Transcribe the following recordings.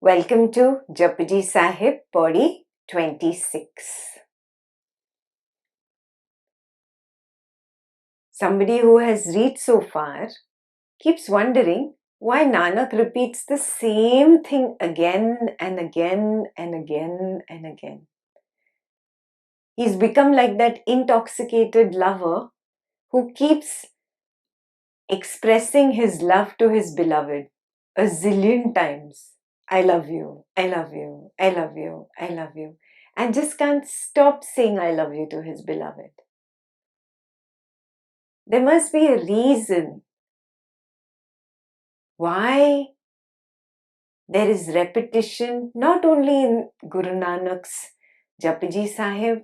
Welcome to Japji Sahib, Pauri 26. Somebody who has read so far keeps wondering why Nanak repeats the same thing again and again and again and again. He's become like that intoxicated lover who keeps expressing his love to his beloved a zillion times. I love you, I love you, I love you, I love you. And just can't stop saying I love you to his beloved. There must be a reason why there is repetition, not only in Guru Nanak's Japji Sahib,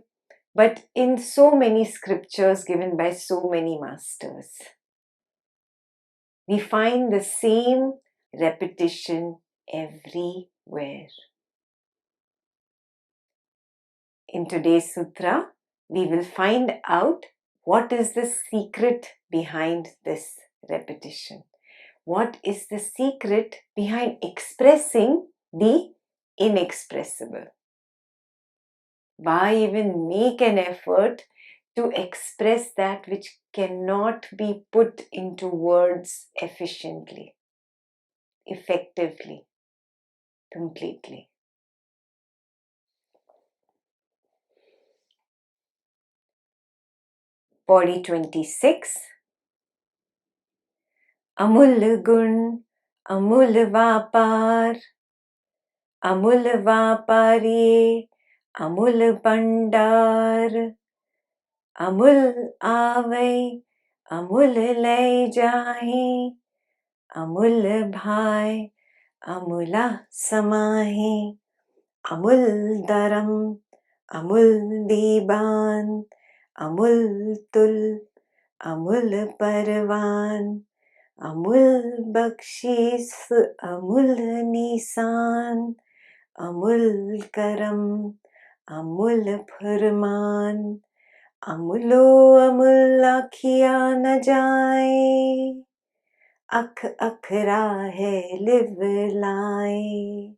but in so many scriptures given by so many masters. We find the same repetition everywhere. In today's sutra, we will find out what is the secret behind this repetition. What is the secret behind expressing the inexpressible? Why even make an effort to express that which cannot be put into words efficiently, effectively, completely? Pauri 26. Amul गुण अमूल व्यापार अमूल व्यापारी अमूल भंडार अमूल आवे अमूल ले जाहे अमूल भाई अमूला समाहे अमूल धर्म अमूल दीवान अमूल तुल अमूल परवान अमूल बख्शीस अमूल निशान अमूल करम अमूल फरमान अमूलो अमूल आखिया न जाए अख अखरा है लिव लाए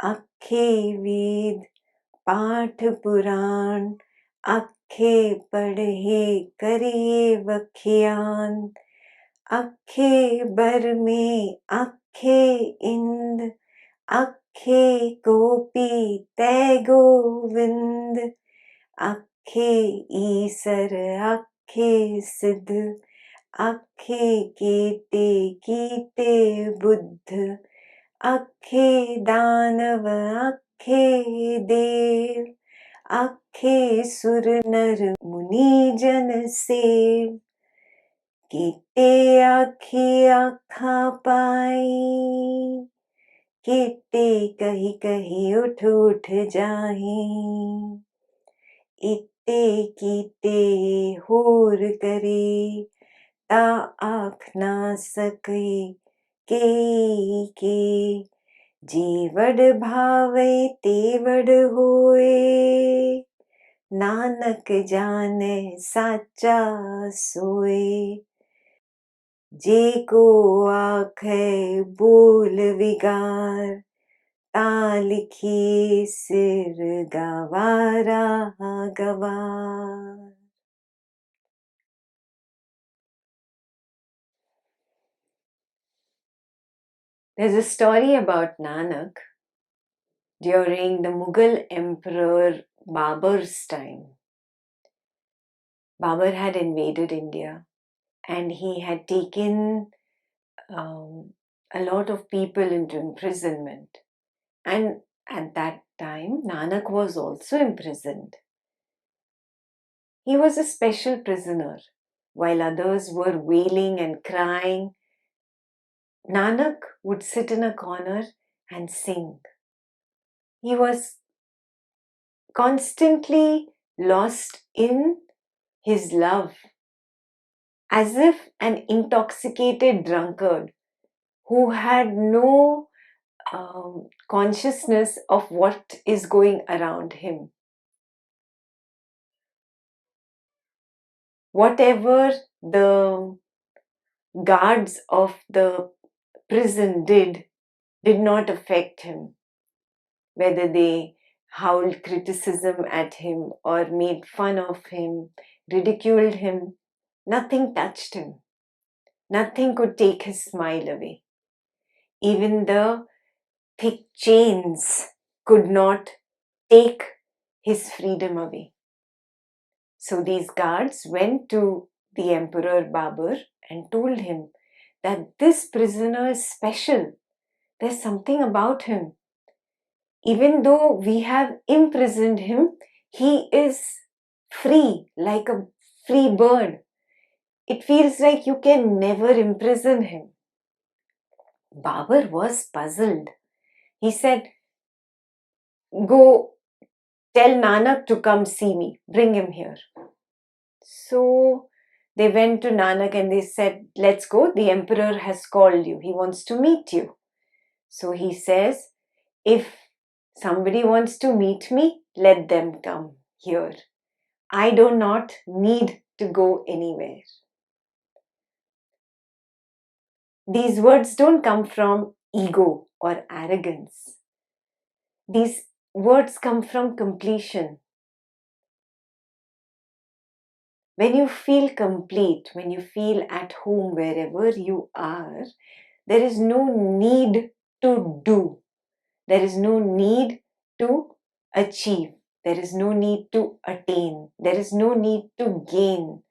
अखे वेद पाठ पुराण अखे पढ़े करिए वख्यान अखे बर में अखे इंद अखे गोपी तय गोविंद अखे ईसर अखे सिद्ध अखे केते कीते बुद्ध अखे दानव अखे देव अखे सुर नर मुनि जन सेव कीते आखी आखा पाई कीते कही कही उठ उठ जाही इते कीते होर करे ता आख ना सके के जीवड़ भावे तेवड़ होए नानक जाने साचा सोए जे को आखे बोल विगार ता लिखी सिर गवारा गवार. There's a story about Nanak during the Mughal Emperor Babur's time. Babur had invaded India and he had taken a lot of people into imprisonment. And at that time, Nanak was also imprisoned. He was a special prisoner. While others were wailing and crying, Nanak would sit in a corner and sing. He was constantly lost in his love, as if an intoxicated drunkard who had no consciousness of what is going around him. Whatever the guards of the prison did, did not affect him. Whether they howled criticism at him or made fun of him, ridiculed him, nothing touched him. Nothing could take his smile away. Even the thick chains could not take his freedom away. So these guards went to the Emperor Babur and told him that this prisoner is special. There's something about him. Even though we have imprisoned him, he is free, like a free bird. It feels like you can never imprison him. Babur was puzzled. He said, "Go tell Nanak to come see me. Bring him here." So they went to Nanak and they said, "Let's go. The emperor has called you. He wants to meet you." So he says, "If somebody wants to meet me, let them come here. I do not need to go anywhere." These words don't come from ego or arrogance. These words come from completion. When you feel complete, when you feel at home wherever you are, there is no need to do. There is no need to achieve. There is no need to attain. There is no need to gain.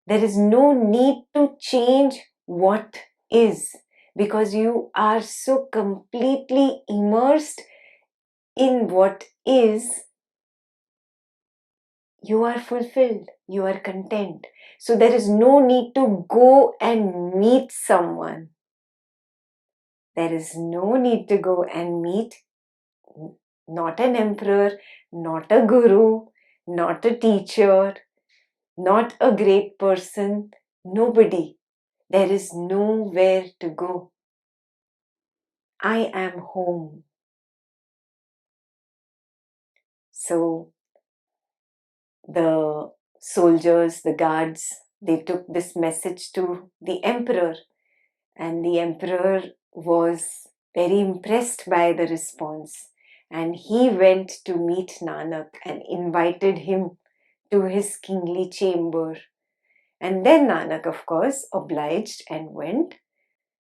There is no need to change what is, because you are so completely immersed in what is. You are fulfilled. You are content. So there is no need to go and meet someone. There is no need to go and meet not an emperor, not a guru, not a teacher, not a great person, nobody. There is nowhere to go. I am home. So the soldiers, the guards, they took this message to the emperor, and the emperor was very impressed by the response. And he went to meet Nanak and invited him to his kingly chamber. And then Nanak, of course, obliged and went.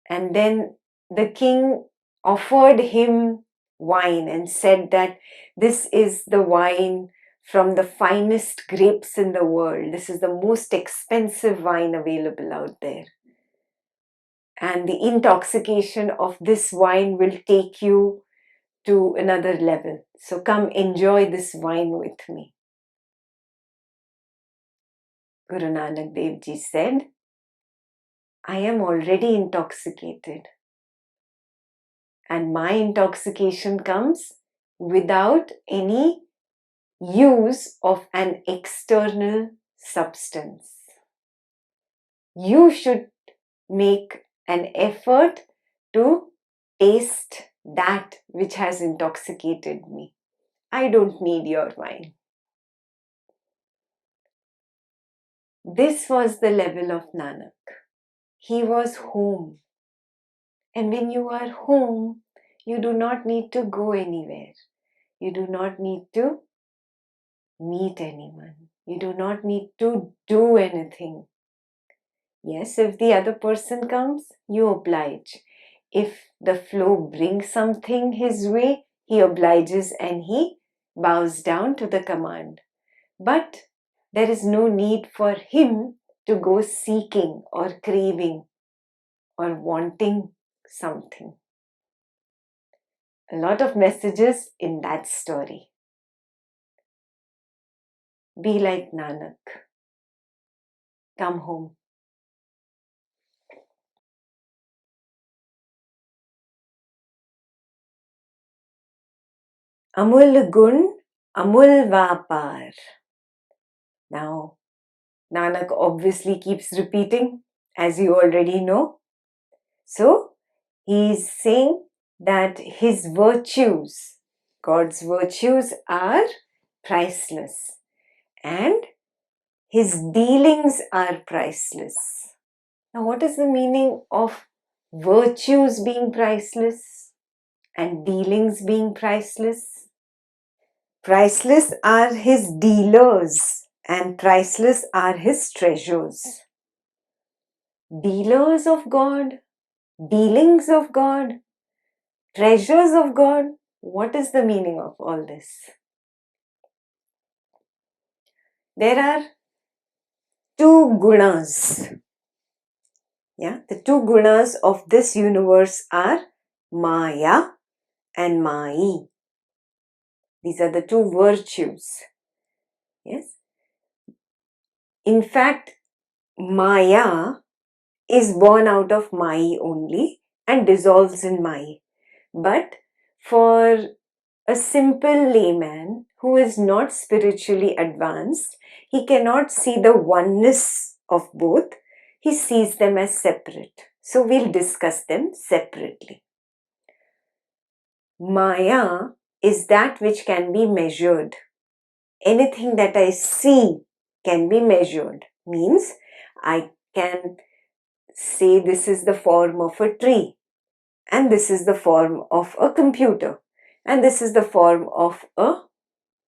And then the king offered him wine and said that this is the wine from the finest grapes in the world. This is the most expensive wine available out there. And the intoxication of this wine will take you to another level. So come enjoy this wine with me. Guru Nanak Dev Ji said, "I am already intoxicated. And my intoxication comes without any use of an external substance. You should make an effort to taste that which has intoxicated me. I don't need your wine." This was the level of Nanak. He was home. And when you are home, you do not need to go anywhere. You do not need to meet anyone. You do not need to do anything. Yes, if the other person comes, you oblige. If the flow brings something his way, he obliges and he bows down to the command. But there is no need for him to go seeking or craving or wanting something. A lot of messages in that story. Be like Nanak. Come home. Amul gun, amul vapar. Now, Nanak obviously keeps repeating, as you already know. So, he is saying that his virtues, God's virtues, are priceless, and his dealings are priceless. Now, what is the meaning of virtues being priceless? and dealings being priceless. Priceless are his dealers and priceless are his treasures. Dealers of God, dealings of God, treasures of God. What is the meaning of all this? There are two gunas. The two gunas of this universe are Maya and Mai. These are the two virtues. Yes. In fact, Maya is born out of Mai only and dissolves in Mai. But for a simple layman who is not spiritually advanced, he cannot see the oneness of both. He sees them as separate. So we'll discuss them separately. Maya is that which can be measured. Anything that I see can be measured. Means I can say this is the form of a tree, and this is the form of a computer, and this is the form of a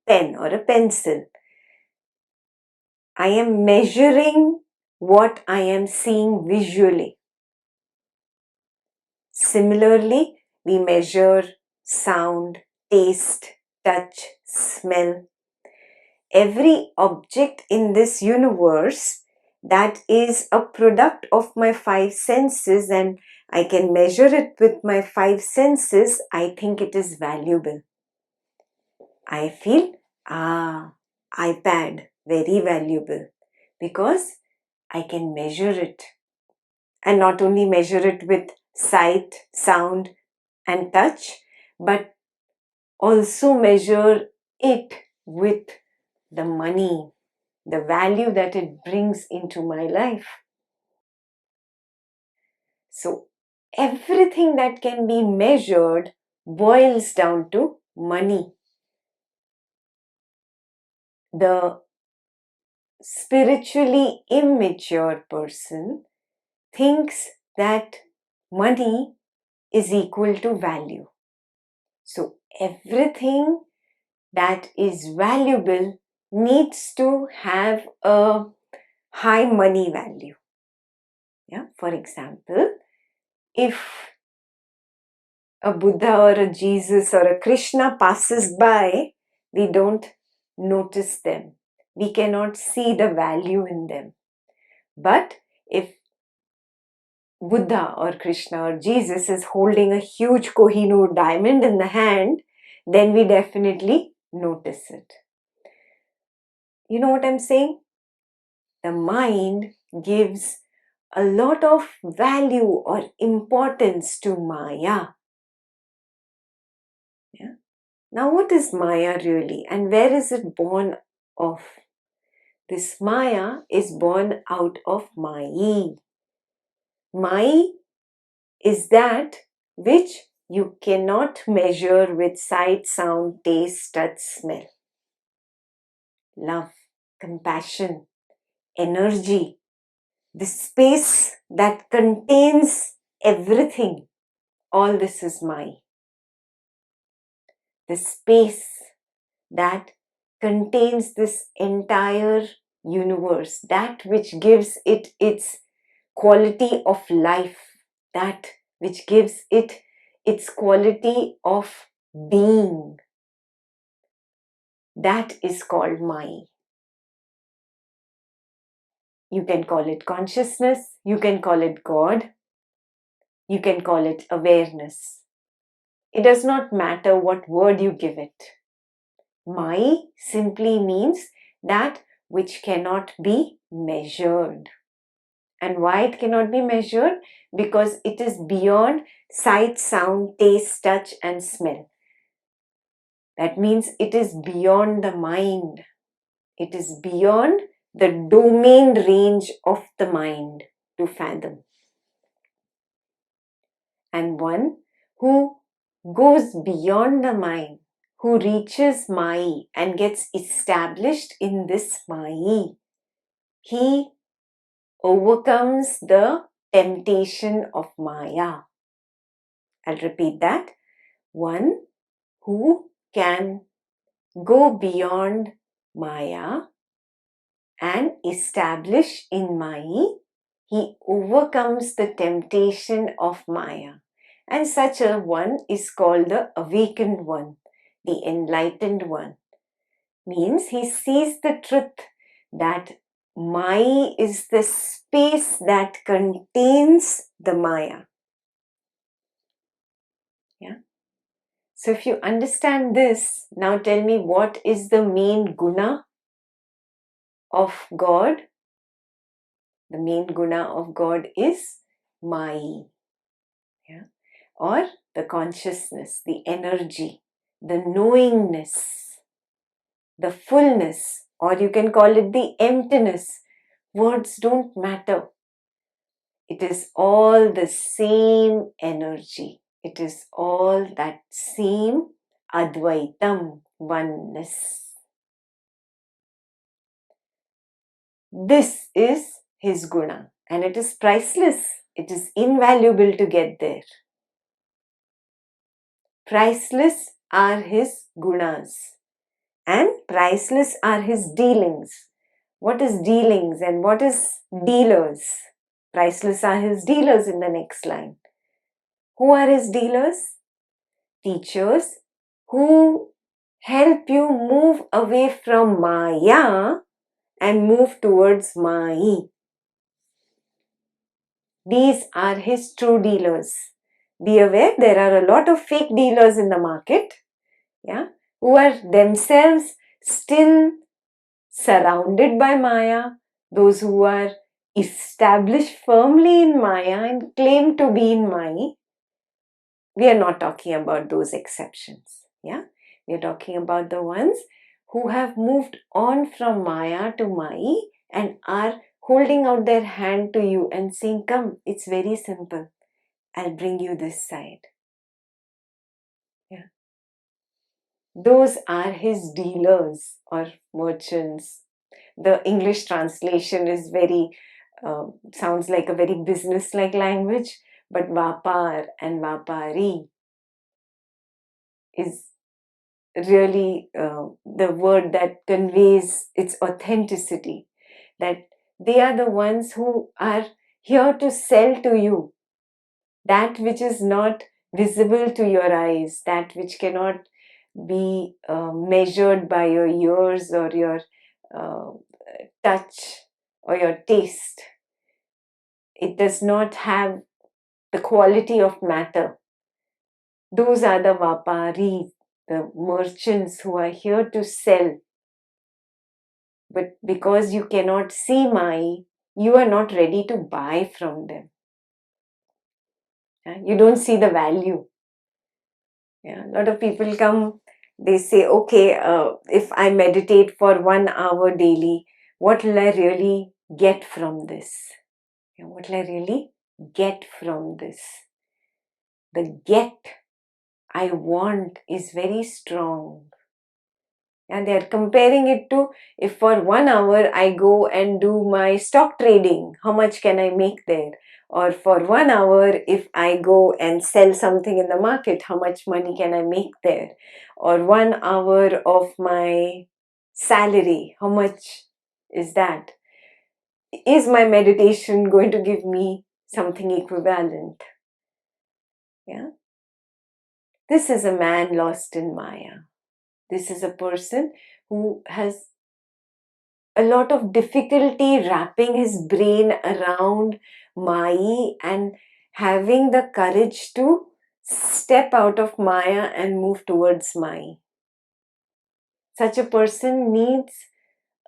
pen or a pencil. I am measuring what I am seeing visually. Similarly, we measure sound, taste, touch, smell. Every object in this universe that is a product of my five senses and I can measure it with my five senses, I think it is valuable. I feel, iPad, very valuable because I can measure it. And not only measure it with sight, sound and touch, but also measure it with the money, the value that it brings into my life. So everything that can be measured boils down to money. The spiritually immature person thinks that money is equal to value. So everything that is valuable needs to have a high money value. For example, if a Buddha or a Jesus or a Krishna passes by, we don't notice them. We cannot see the value in them. But if Buddha or Krishna or Jesus is holding a huge Kohinoor diamond in the hand, then we definitely notice it. You know what I'm saying? The mind gives a lot of value or importance to Maya. Now, what is Maya really and where is it born of? This Maya is born out of Mai. Mai is that which you cannot measure with sight, sound, taste, touch, smell. Love, compassion, energy, the space that contains everything. All this is Mai. The space that contains this entire universe, that which gives it its quality of life, that which gives it its quality of being, that is called Mai. You can call it consciousness, you can call it God, you can call it awareness. It does not matter what word you give it. Mai simply means that which cannot be measured. And why it cannot be measured? Because it is beyond sight, sound, taste, touch and smell. That means it is beyond the mind. It is beyond the domain range of the mind to fathom. And one who goes beyond the mind, who reaches Mai and gets established in this Mai, he overcomes the temptation of Maya. I'll repeat that. one who can go beyond Maya and establish in Maya. He overcomes the temptation of Maya. And such a one is called the awakened one, the enlightened one. Means he sees the truth that Maya is the space that contains the Maya. Yeah. So if you understand this, now tell me, what is the main guna of God? The main guna of God is Maya. Yeah. Or the consciousness, the energy, the knowingness, the fullness, or you can call it the emptiness. Words don't matter. It is all the same energy. It is all that same Advaitam, oneness. This is his guna, and it is priceless. It is invaluable to get there. Priceless are his gunas, and priceless are his dealings. What is dealings and what is dealers? Priceless are his dealers in the next line. Who are his dealers? Teachers who help you move away from Maya and move towards Mai. These are his true dealers. Be aware, there are a lot of fake dealers in the market, yeah, who are themselves still surrounded by Maya, those who are established firmly in Maya and claim to be in Maya. We are not talking about those exceptions. Yeah, we are talking about the ones who have moved on from Maya to Mai and are holding out their hand to you and saying, come, it's very simple. I'll bring you this side. Yeah. Those are his dealers or merchants. The English translation is sounds like a very business-like language, but Vapar and Vapari is really the word that conveys its authenticity, that they are the ones who are here to sell to you that which is not visible to your eyes, that which cannot be measured by your ears or your uh, touch or your taste. It does not have the quality of matter. Those are the Vaparis, the merchants who are here to sell. But because you cannot see Mai, you are not ready to buy from them. You don't see the value. Yeah, a lot of people come, they say, okay, if I meditate for 1 hour daily, what will I really get from this? What will I really get from this? The get I want is very strong. And they are comparing it to, if for 1 hour I go and do my stock trading, how much can I make there? Or for 1 hour, if I go and sell something in the market, how much money can I make there? Or 1 hour of my salary, how much is that? Is my meditation going to give me something equivalent? Yeah. This is a man lost in Maya. This is a person who has a lot of difficulty wrapping his brain around Maya and having the courage to step out of Maya and move towards Maya. Such a person needs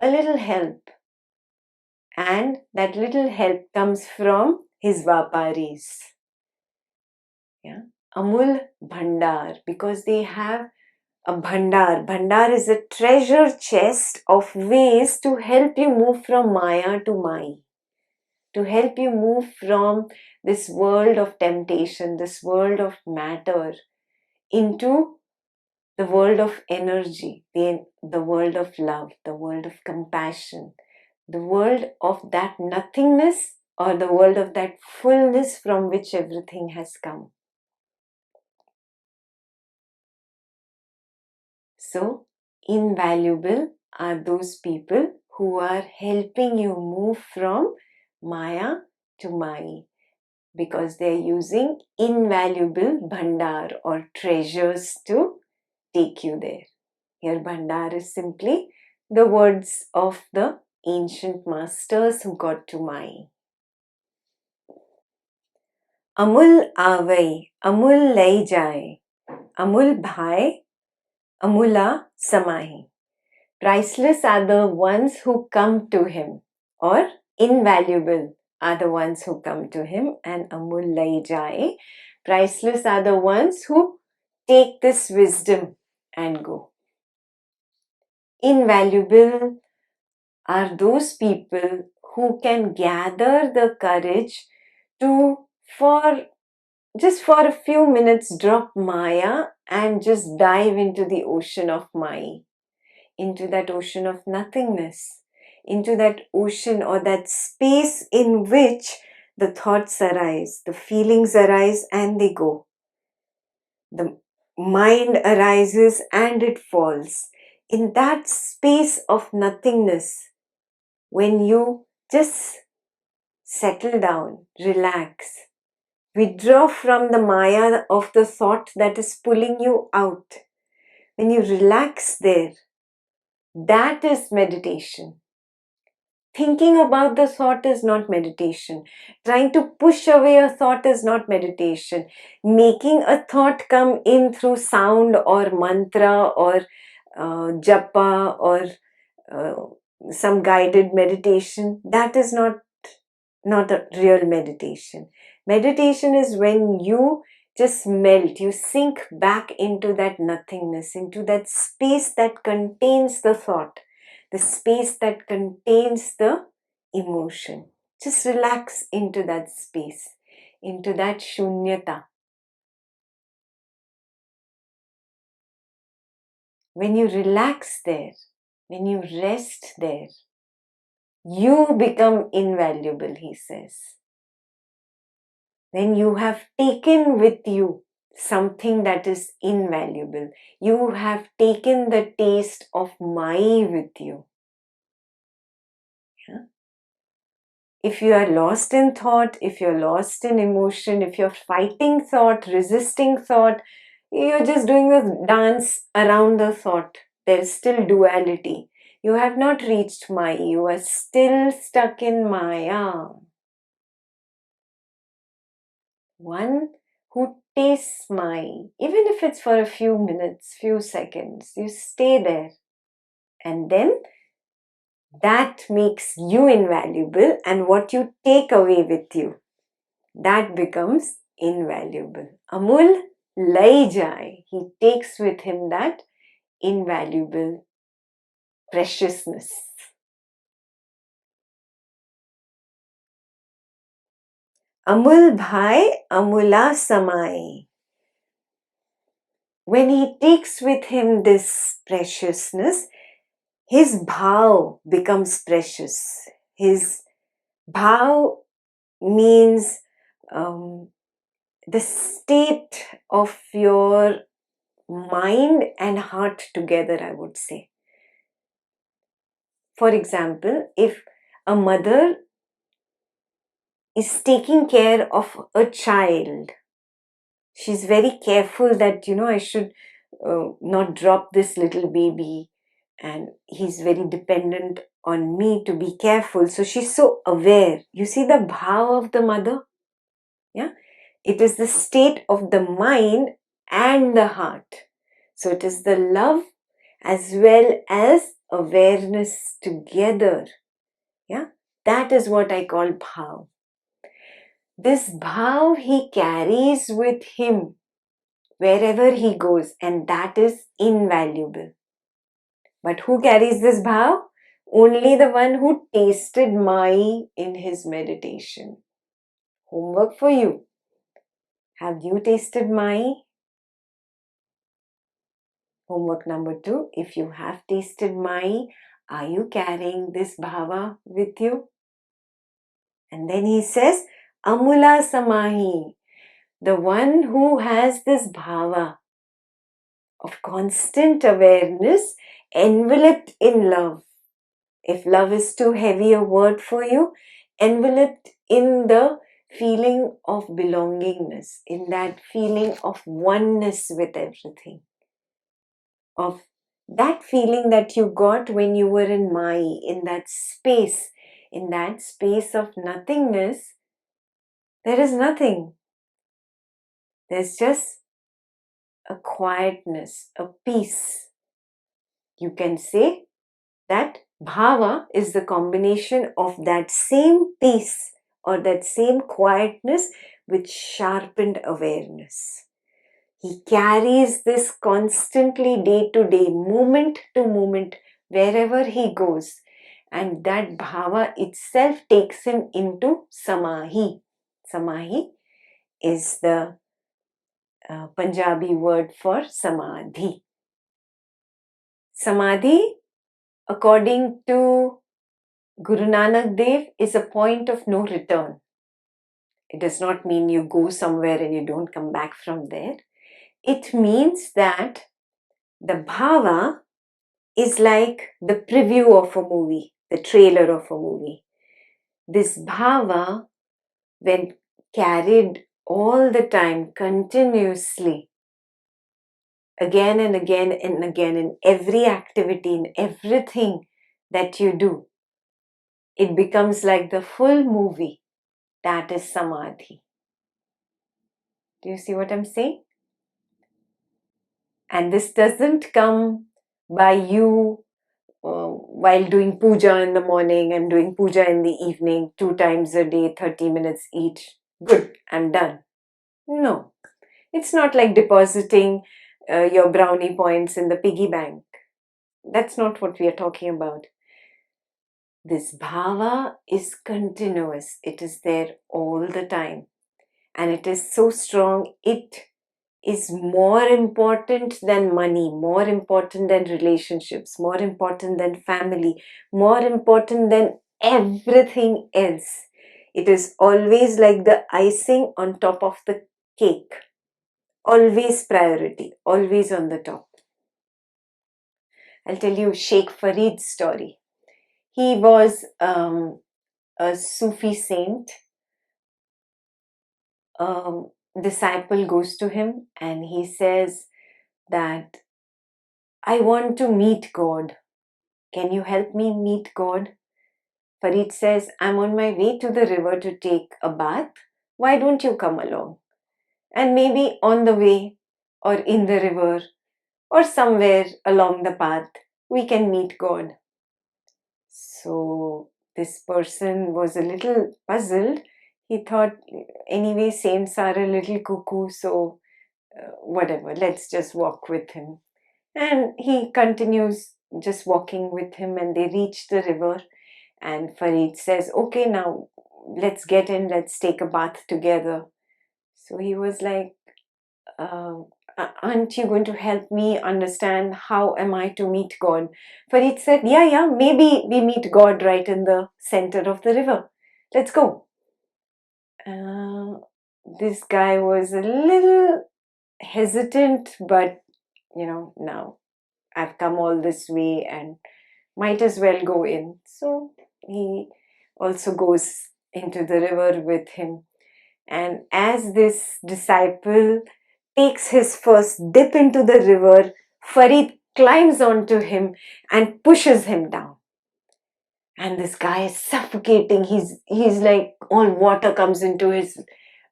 a little help, and that little help comes from his Vaparis. Yeah? Amul Bhandar, because they have a bhandar. Bhandar is a treasure chest of ways to help you move from Maya to Mai, to help you move from this world of temptation, this world of matter, into the world of energy, the world of love, the world of compassion, the world of that nothingness, or the world of that fullness from which everything has come. So, invaluable are those people who are helping you move from Maya to Mai, because they're using invaluable bhandar or treasures to take you there. Here, bhandar is simply the words of the ancient masters who got to Mai. Amul avai, amul lai jaye, amul bhai, amula samahi. Priceless are the ones who come to him, or invaluable are the ones who come to him, and amul lai jaye. Priceless are the ones who take this wisdom and go. Invaluable are those people who can gather the courage to, for a few minutes, drop Maya and just dive into the ocean of Mai, into that ocean of nothingness, into that ocean or that space in which the thoughts arise, the feelings arise, and they go. The mind arises and it falls. In that space of nothingness, when you just settle down, relax, withdraw from the Maya of the thought that is pulling you out, when you relax there, that is meditation. Thinking about the thought is not meditation. Trying to push away a thought is not meditation. Making a thought come in through sound or mantra or japa or some guided meditation, that is not a real meditation. Meditation is when you just melt, you sink back into that nothingness, into that space that contains the thought, the space that contains the emotion. Just relax into that space, into that shunyata. When you relax there, when you rest there, you become invaluable, he says. When you have taken with you something that is invaluable, you have taken the taste of Mai with you. Yeah? If you are lost in thought, if you're lost in emotion, if you're fighting thought, resisting thought, you're just doing the dance around the thought. There is still duality. You have not reached Mai. You are still stuck in Maya. One who tastes Mai, even if it's for a few minutes, few seconds, you stay there. And then that makes you invaluable, and what you take away with you, that becomes invaluable. Amul lai jai, he takes with him that invaluable preciousness. Amul bhai, amula samai. When he takes with him this preciousness, his bhav becomes precious. His bhav means the state of your mind and heart together, I would say. For example, if a mother is taking care of a child, she's very careful that, I should not drop this little baby, and he's very dependent on me to be careful. So she's so aware. You see the bhav of the mother? Yeah. It is the state of the mind and the heart. So it is the love as well as awareness together. Yeah. That is what I call bhav. This bhav he carries with him wherever he goes, and that is invaluable. But who carries this bhav? Only the one who tasted Mai in his meditation. Homework for you. Have you tasted Mai? Homework number 2. If you have tasted Mai, are you carrying this bhava with you? And then he says, Amula Samahi. The one who has this bhava of constant awareness enveloped in love. If love is too heavy a word for you, enveloped in the feeling of belongingness, in that feeling of oneness with everything, of that feeling that you got when you were in Mai, in that space of nothingness. There is nothing. There's just a quietness, a peace. You can say that bhava is the combination of that same peace or that same quietness with sharpened awareness. He carries this constantly, day to day, moment to moment, wherever he goes. And that bhava itself takes him into samahi. Samahi is the Punjabi word for samadhi. Samadhi, according to Guru Nanak Dev, is a point of no return. It does not mean you go somewhere and you don't come back from there. It means that the bhava is like the preview of a movie, the trailer of a movie. This bhava, when carried all the time, continuously, again and again and again, in every activity, in everything that you do, it becomes like the full movie. That is samadhi. Do you see what I'm saying? And this doesn't come by you while doing puja in the morning and doing puja in the evening, 2 times a day, 30 minutes each. Good, I'm done. No, it's not like depositing your brownie points in the piggy bank. That's not what we are talking about. This bhava is continuous. It is there all the time. And it is so strong, it is more important than money, more important than relationships, more important than family, more important than everything else. It is always like the icing on top of the cake. Always priority, always on the top. I'll tell you Sheikh Farid's story. He was a Sufi saint. Disciple goes to him and he says that, I want to meet God. Can you help me meet God? Farid says, I'm on my way to the river to take a bath. Why don't you come along? And maybe on the way or in the river or somewhere along the path, we can meet God. So this person was a little puzzled. He thought, anyway, saints are a little cuckoo, so whatever, let's just walk with him. And he continues just walking with him, and they reach the river. And Farid says, okay, now let's get in, let's take a bath together. So he was like, aren't you going to help me understand how am I to meet God? Farid said, yeah, maybe we meet God right in the center of the river. Let's go. This guy was a little hesitant, but now I've come all this way and might as well go in. So he also goes into the river with him. And as this disciple takes his first dip into the river, Farid climbs onto him and pushes him down. And this guy is suffocating. He's like, all water comes into his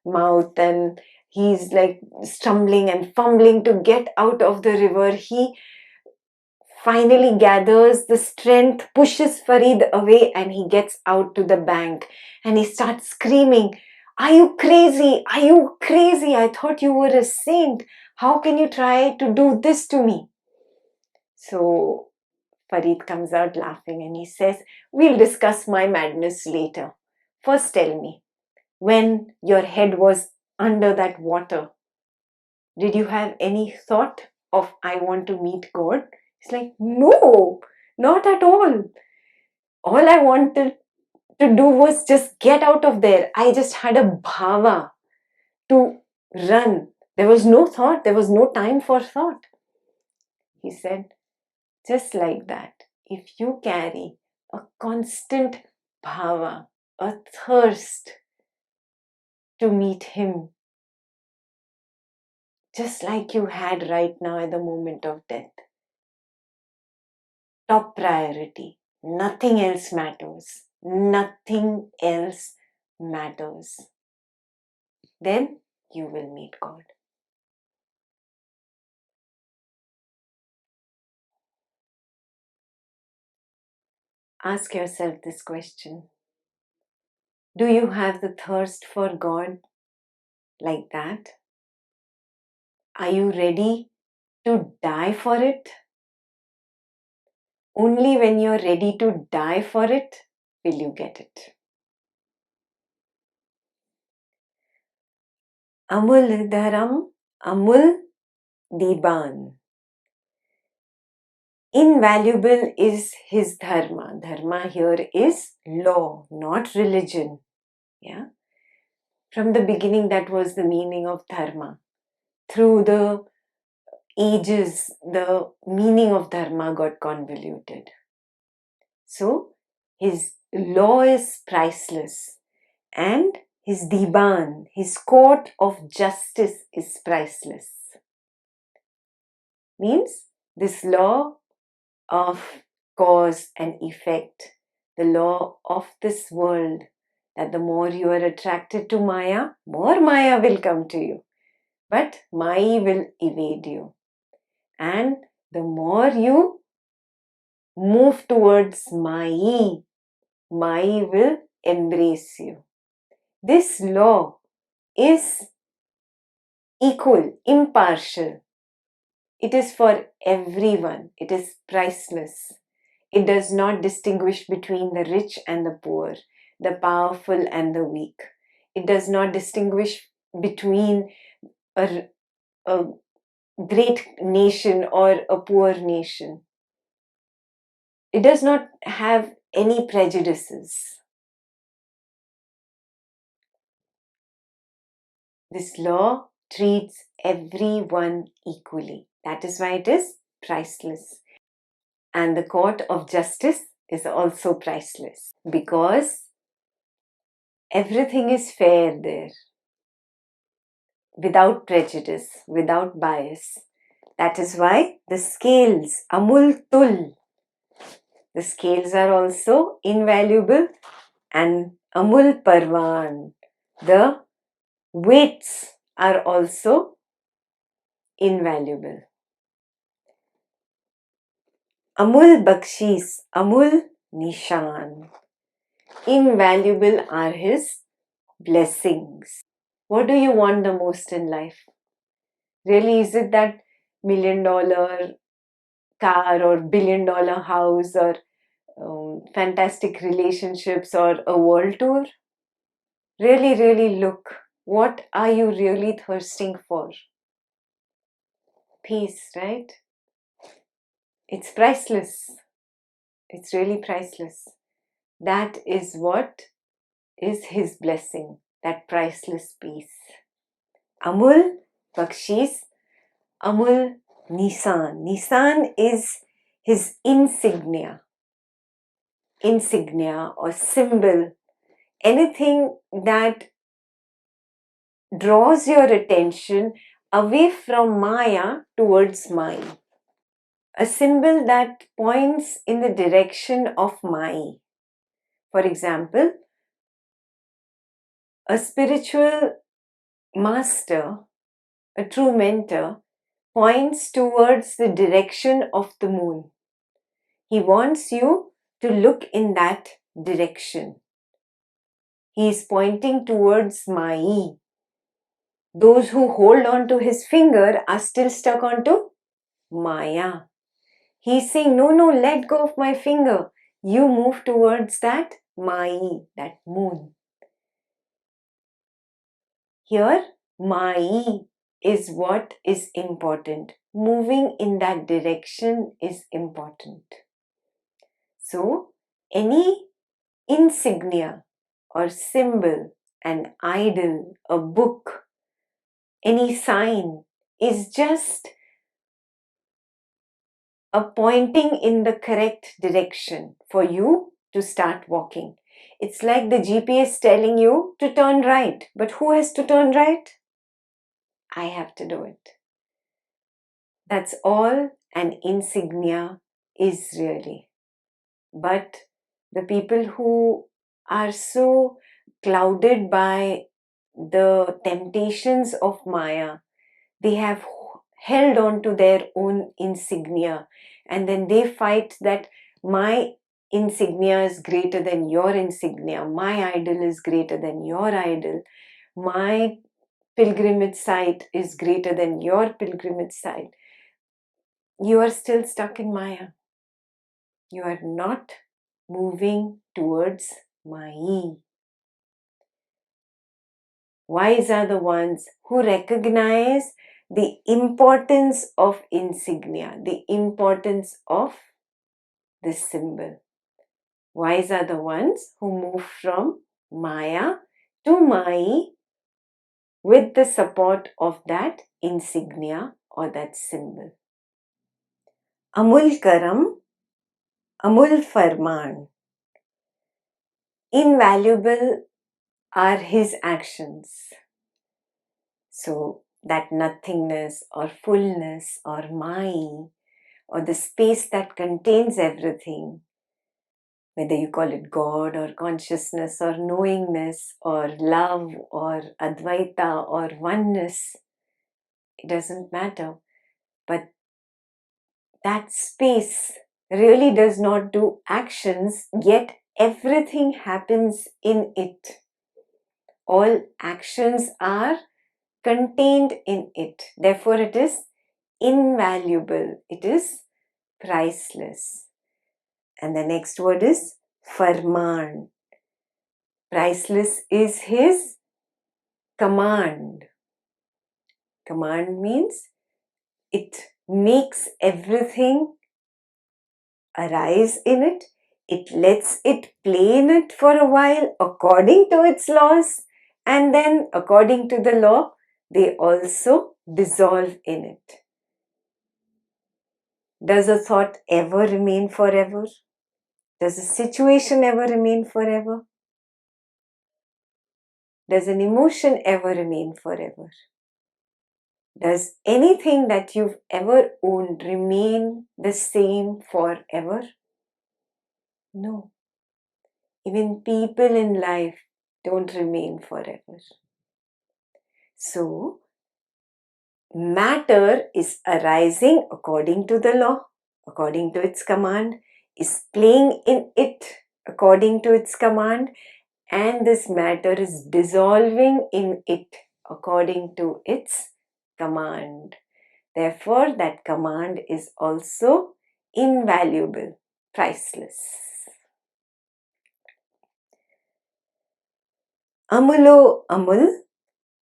mouth and he's like stumbling and fumbling to get out of the river. He finally gathers the strength, pushes Farid away, and he gets out to the bank and he starts screaming, are you crazy? Are you crazy? I thought you were a saint. How can you try to do this to me? So Farid comes out laughing and he says, we'll discuss my madness later. First tell me, when your head was under that water, did you have any thought of, I want to meet God? He's like, no, not at all. All I wanted to do was just get out of there. I just had a bhava to run. There was no thought. There was no time for thought. He said, just like that, if you carry a constant bhava, a thirst to meet Him, just like you had right now at the moment of death, top priority, nothing else matters, nothing else matters, then you will meet God. Ask yourself this question. Do you have the thirst for God like that? Are you ready to die for it? Only when you're ready to die for it will you get it. Amul dharam, amul diban. Invaluable is his dharma. Dharma here is law, not religion. Yeah. From the beginning, that was the meaning of dharma. Through the ages, the meaning of dharma got convoluted. So, his law is priceless, and his diban, his court of justice, is priceless. Means this law of cause and effect, the law of this world, that the more you are attracted to Maya, more Maya will come to you. But Maya will evade you. And the more you move towards Maya, Maya will embrace you. This law is equal, impartial. It is for everyone. It is priceless. It does not distinguish between the rich and the poor, the powerful and the weak. It does not distinguish between a great nation or a poor nation. It does not have any prejudices. This law treats everyone equally. That is why it is priceless. And the court of justice is also priceless, because everything is fair there, without prejudice, without bias. That is why the scales, amul tul, the scales are also invaluable, and amul parvan, the weights are also invaluable. Amul bakshis, amul nishan. Invaluable are his blessings. What do you want the most in life? Really, is it that $1 million car or $1 billion house or fantastic relationships or a world tour? Really, really look. What are you really thirsting for? Peace, right? It's priceless. It's really priceless. That is what is his blessing, that priceless peace. Amul bakshis, amul nisan. Nisan is his insignia or symbol. Anything that draws your attention away from Maya towards Maya. A symbol that points in the direction of Maya. For example, a spiritual master, a true mentor, points towards the direction of the moon. He wants you to look in that direction. He is pointing towards Maya. Those who hold on to his finger are still stuck onto Maya. He's saying, no, let go of my finger. You move towards that Maya, that moon. Here, Maya is what is important. Moving in that direction is important. So, any insignia or symbol, an idol, a book, any sign is just a pointing in the correct direction for you to start walking. It's like the GPS telling you to turn right. But who has to turn right? I have to do it. That's all an insignia is really. But the people who are so clouded by the temptations of Maya, they have held on to their own insignia, and then they fight that my insignia is greater than your insignia, my idol is greater than your idol, my pilgrimage site is greater than your pilgrimage site. You are still stuck in Maya. You are not moving towards Mai. Wise are the ones who recognize the importance of insignia, the importance of this symbol. Wise are the ones who move from Maya to Mai with the support of that insignia or that symbol. Amul Karam, Amul Farman. Invaluable are his actions. So that nothingness or fullness or Mai or the space that contains everything, whether you call it God or consciousness or knowingness or love or Advaita or oneness, it doesn't matter. But that space really does not do actions, yet everything happens in it. All actions are contained in it. Therefore, it is invaluable. It is priceless. And the next word is farman. Priceless is his command. Command means it makes everything arise in it. It lets it play in it for a while according to its laws. And then according to the law, they also dissolve in it. Does a thought ever remain forever? Does a situation ever remain forever? Does an emotion ever remain forever? Does anything that you've ever owned remain the same forever? No. Even people in life don't remain forever. So, matter is arising according to the law, according to its command, is playing in it according to its command, and this matter is dissolving in it according to its command. Therefore, that command is also invaluable, priceless. Amulo amul,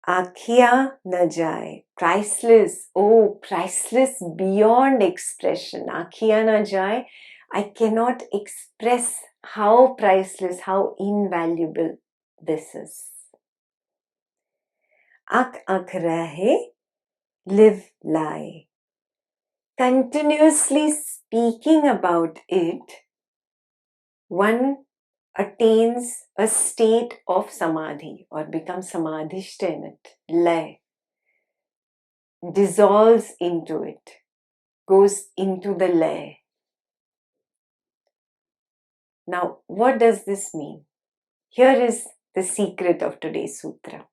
akhiya na jaye. Priceless, oh, priceless beyond expression. Akhiya na jaye. I cannot express how priceless, how invaluable this is. Ak ak rahe, live lie. Continuously speaking about it, one attains a state of samadhi or becomes samadhishta in it, lay, dissolves into it, goes into the lay. Now, what does this mean? Here is the secret of today's sutra,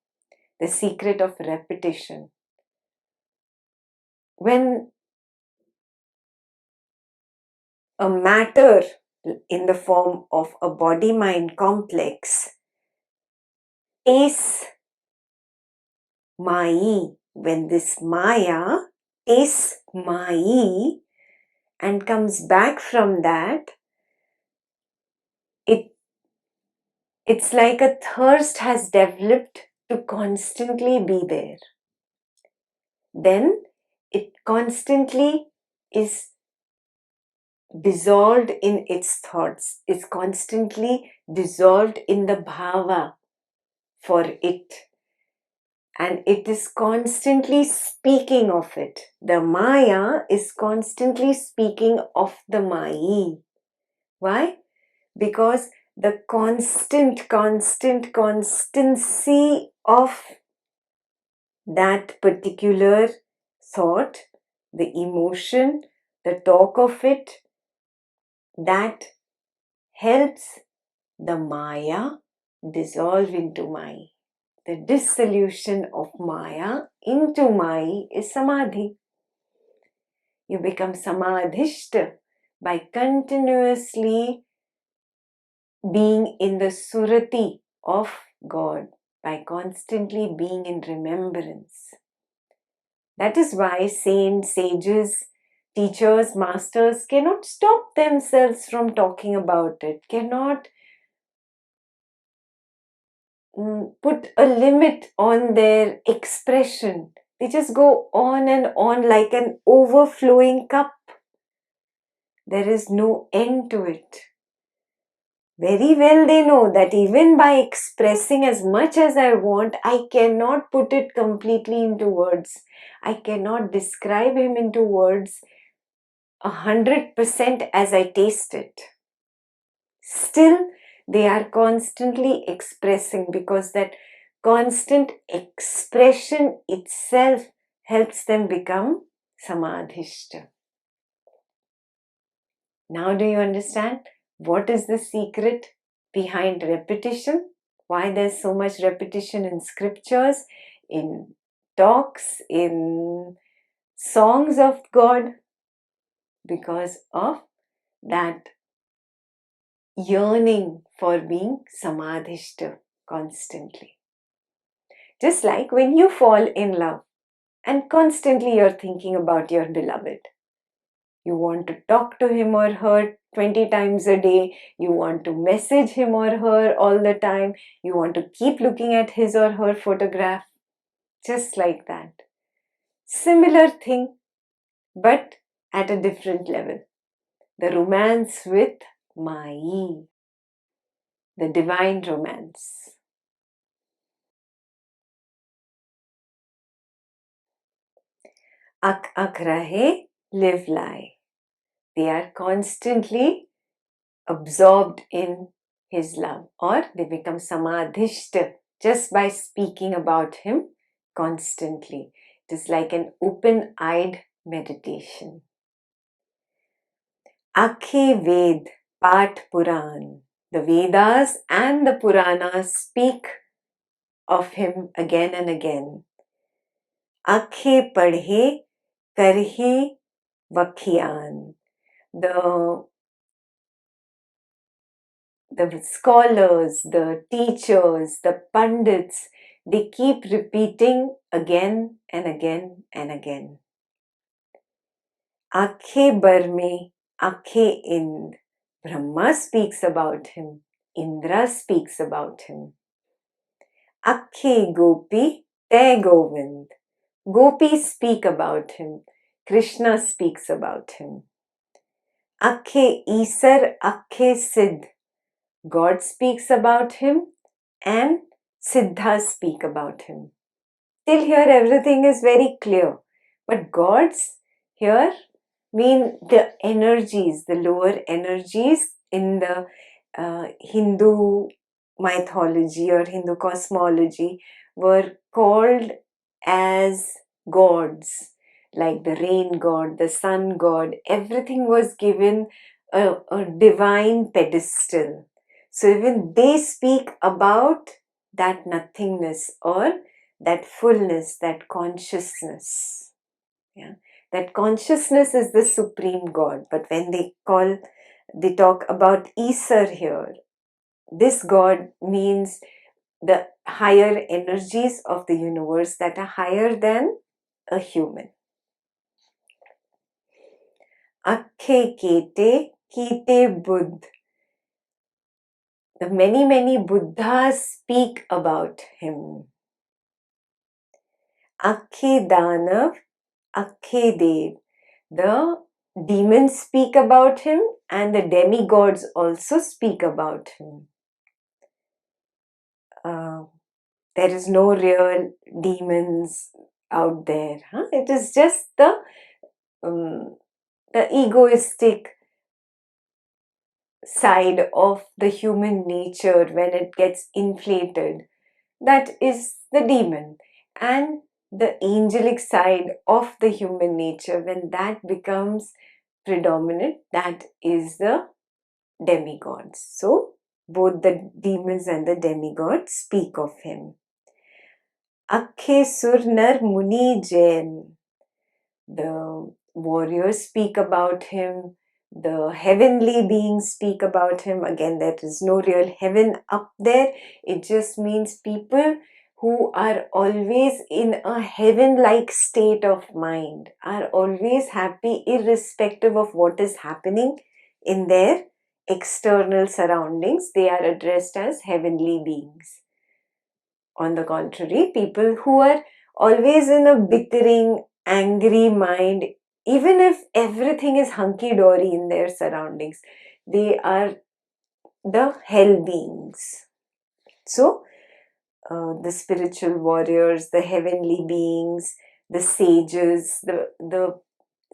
the secret of repetition. When a matter in the form of a body-mind complex tastes Mai, when this Maya tastes Mai and comes back from that, it's like a thirst has developed to constantly be there. Then it constantly is dissolved in its thoughts, is constantly dissolved in the bhava for it. and it is constantly speaking of it. The Maya is constantly speaking of the Mayi. Why? Because the constancy of that particular thought, the emotion, the talk of it, that helps the Maya dissolve into Mai. The dissolution of Maya into Mai is Samadhi. You become Samadhishta by continuously being in the surati of God, by constantly being in remembrance. That is why saints, sages, teachers, masters cannot stop themselves from talking about it, cannot put a limit on their expression. They just go on and on like an overflowing cup. There is no end to it. Very well they know that even by expressing as much as I want, I cannot put it completely into words. I cannot describe him into words 100% as I taste it. Still, they are constantly expressing, because that constant expression itself helps them become samadhishta. Now do you understand what is the secret behind repetition? Why there's so much repetition in scriptures, in talks, in songs of God? Because of that yearning for being samadhishta constantly. Just like when you fall in love and constantly you're thinking about your beloved. You want to talk to him or her 20 times a day. You want to message him or her all the time. You want to keep looking at his or her photograph. Just like that. Similar thing, but at a different level. The romance with Mai. The divine romance. Ak ak rahe, live lie. They are constantly absorbed in his love, or they become samadhishta just by speaking about him constantly. It is like an open-eyed meditation. Akhe Ved, Pat Puran. The Vedas and the Puranas speak of him again and again. Akhe Padhe, Karhe Vakhiyan. The scholars, the teachers, the pundits, they keep repeating again and again and again. Akhe Barme, Akhe Ind. Brahma speaks about him. Indra speaks about him. Akhe Gopi, Te Govind. Gopis speak about him. Krishna speaks about him. Akhe Isar, Akhe Siddh. God speaks about him and Siddhas speak about him. Till here everything is very clear. But gods here mean the energies, the lower energies in the Hindu mythology or Hindu cosmology were called as gods, like the rain god, the sun god. Everything was given a divine pedestal. So even they speak about that nothingness or that fullness, that consciousness. Yeah, that consciousness is the supreme God. But when they talk about Isar here, this God means the higher energies of the universe that are higher than a human. Akhe Kete, Kite Buddh. The many Buddhas speak about him. Akhe Danav, Akhe Dev. The demons speak about him and the demigods also speak about him. there is no real demons out there. It is just the egoistic side of the human nature when it gets inflated. That is the demon. And the angelic side of the human nature, when that becomes predominant, that is the demigods. So both the demons and the demigods speak of him. Akhe sur nar muni jain. The warriors speak about him. The heavenly beings speak about him. Again, there is no real heaven up there. It just means people who are always in a heaven-like state of mind, are always happy irrespective of what is happening in their external surroundings. They are addressed as heavenly beings. On the contrary, people who are always in a bickering, angry mind, even if everything is hunky-dory in their surroundings, they are the hell beings. So, the spiritual warriors, the heavenly beings, the sages, the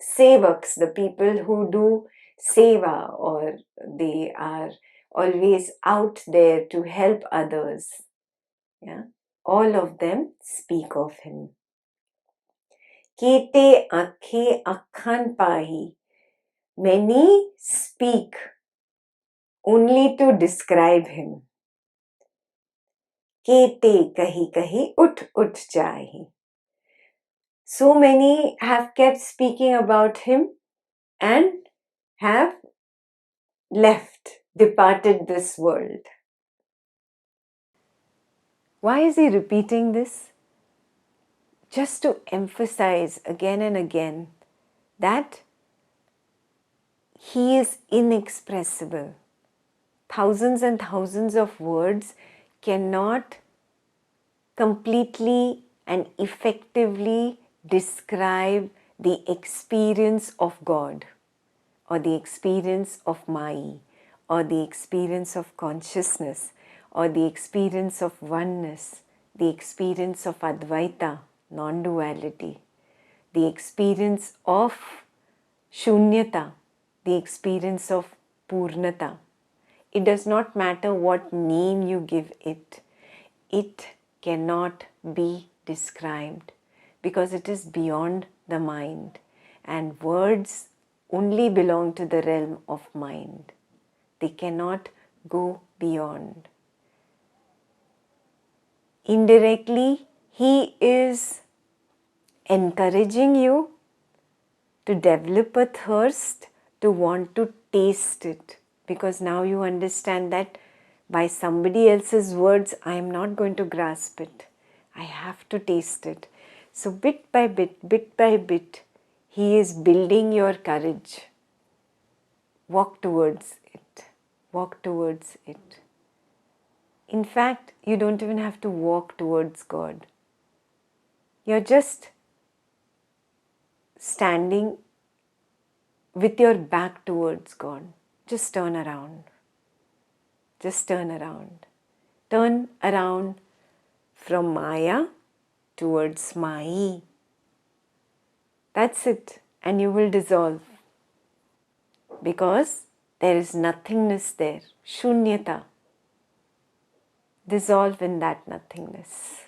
sevaks, the people who do seva, or they are always out there to help others. Yeah, all of them speak of him. Kete akhe akhan pahi. Many speak only to describe him. Kete kahi kahi ut jahi. So many have kept speaking about him and have departed this world. Why is he repeating this? Just to emphasize again and again that he is inexpressible. Thousands and thousands of words cannot completely and effectively describe the experience of God, or the experience of Mai, or the experience of consciousness, or the experience of oneness, the experience of Advaita, non-duality, the experience of Shunyata, the experience of Purnata. It does not matter what name you give it. It cannot be described because it is beyond the mind, and words only belong to the realm of mind. They cannot go beyond. Indirectly, he is encouraging you to develop a thirst to want to taste it, because now you understand that by somebody else's words I am not going to grasp it. I have to taste it. So bit by bit, he is building your courage. Walk towards it. Walk towards it. In fact, you don't even have to walk towards God. You're just standing with your back towards God. Just turn around. Just turn around. Turn around from Maya towards Mai. That's it. And you will dissolve. Because there is nothingness there. Shunyata. Dissolve in that nothingness.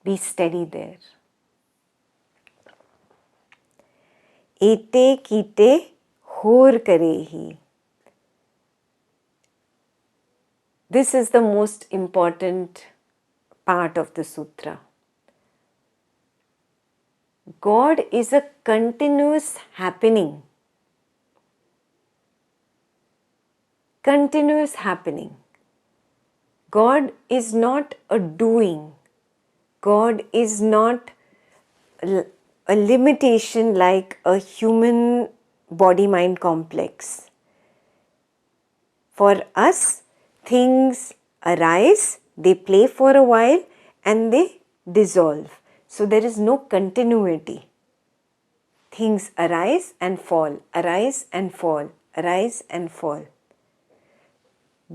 Be steady there. Ete kite hor karehi. This is the most important part of the sutra. God is a continuous happening. Continuous happening. God is not a doing. God is not a limitation like a human body-mind complex. For us, things arise, they play for a while, and they dissolve. So there is no continuity. Things arise and fall, arise and fall, arise and fall.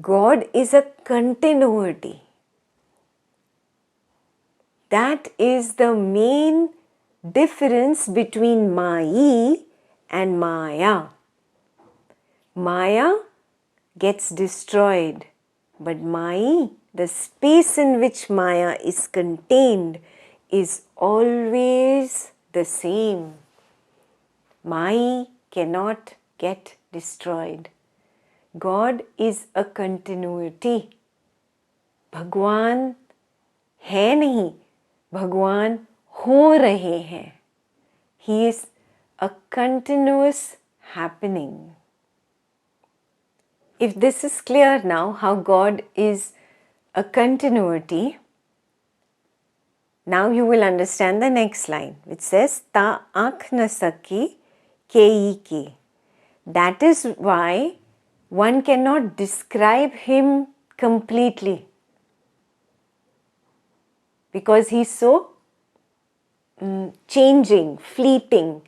God is a continuity. That is the main difference between Maya and Maya. Maya gets destroyed, but Maya, the space in which Maya is contained, is always the same. Maya cannot get destroyed. God is a continuity. भगवान है नहीं, भगवान हो रहे हैं. He is a continuous happening. If this is clear now, how God is a continuity, now you will understand the next line, which says, Ta aankh na saki kei ke. That is why one cannot describe him completely, because he's so changing, fleeting.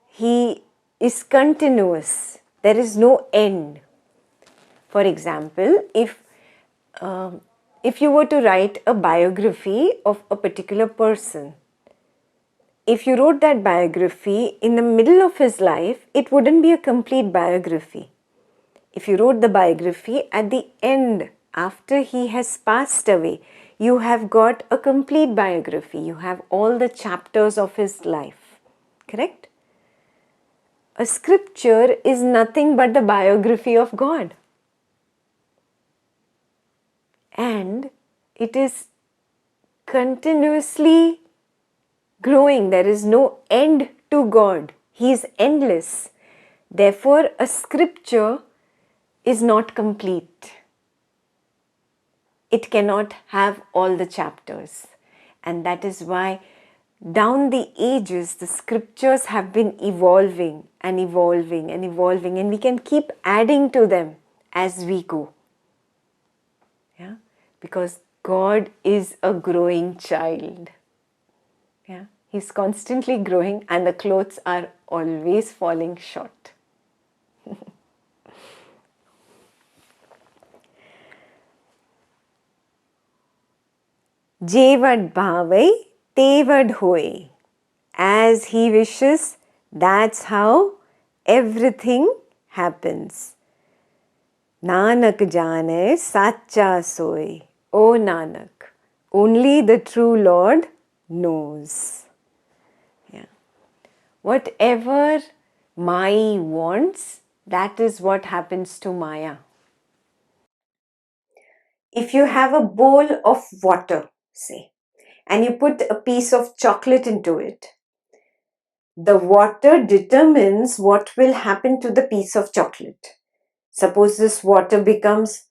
He is continuous. There is no end. For example, if you were to write a biography of a particular person, if you wrote that biography in the middle of his life, it wouldn't be a complete biography. If you wrote the biography at the end, after he has passed away, you have got a complete biography. You have all the chapters of his life. Correct? A scripture is nothing but the biography of God. And it is continuously growing. There is no end to God. He is endless. Therefore, a scripture is not complete. It cannot have all the chapters. And that is why down the ages, the scriptures have been evolving and evolving and evolving, and we can keep adding to them as we go. Yeah? Because God is a growing child. Yeah? He's constantly growing, and the clothes are always falling short. Jevad bhavai, tevad hoy. As he wishes, that's how everything happens. Nanak jane sacha soy. O Nanak, only the true Lord knows. Yeah. Whatever Maya wants, that is what happens to Maya. If you have a bowl of water, say, and you put a piece of chocolate into it, the water determines what will happen to the piece of chocolate. Suppose this water becomes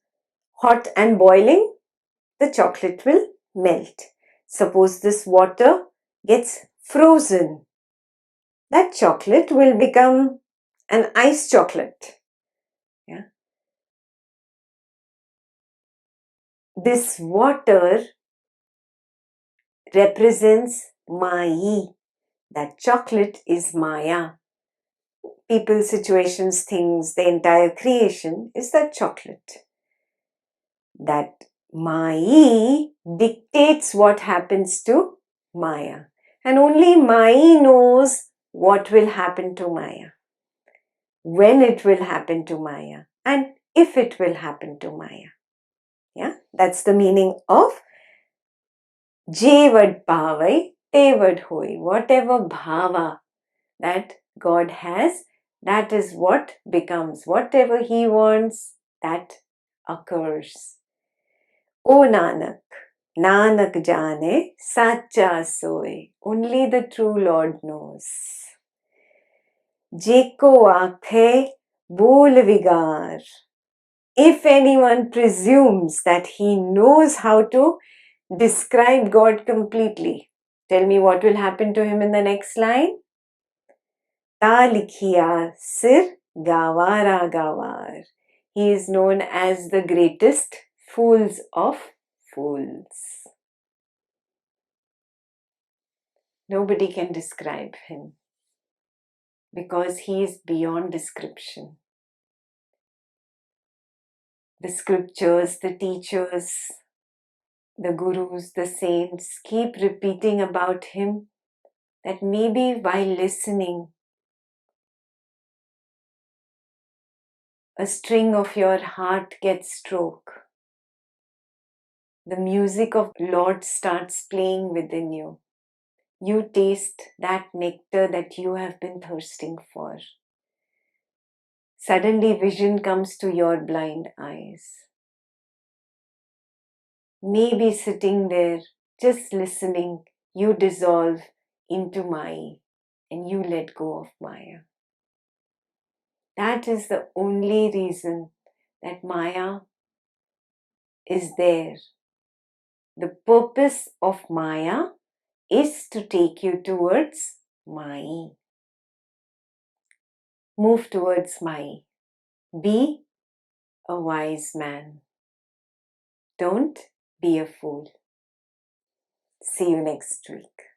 hot and boiling, the chocolate will melt. Suppose this water gets frozen, that chocolate will become an ice chocolate. Yeah. This water represents Maya. That chocolate is Maya. People, situations, things, the entire creation is that chocolate. That Maya dictates what happens to Maya. And only Maya knows what will happen to Maya, when it will happen to Maya, and if it will happen to Maya. Yeah, that's the meaning of Jevad bhavai, tevad hoy. Whatever bhava that God has, that is what becomes. Whatever He wants, that occurs. O Nanak, Nanak jane sacha soy. Only the true Lord knows. Jeko aakhe bol vigar. If anyone presumes that he knows how to describe God completely, tell me what will happen to him in the next line. Ta likhiya sir gawara gawar. He is known as the greatest fools of fools. Nobody can describe him because he is beyond description. The scriptures, the teachers, The gurus, the saints keep repeating about him that maybe while listening, a string of your heart gets struck. The music of Lord starts playing within you. You taste that nectar that you have been thirsting for. Suddenly vision comes to your blind eyes. Maybe sitting there, just listening, you dissolve into Maya and you let go of Maya. That is the only reason that Maya is there. The purpose of Maya is to take you towards Maya. Move towards Maya. Be a wise man. Don't be a fool. See you next week.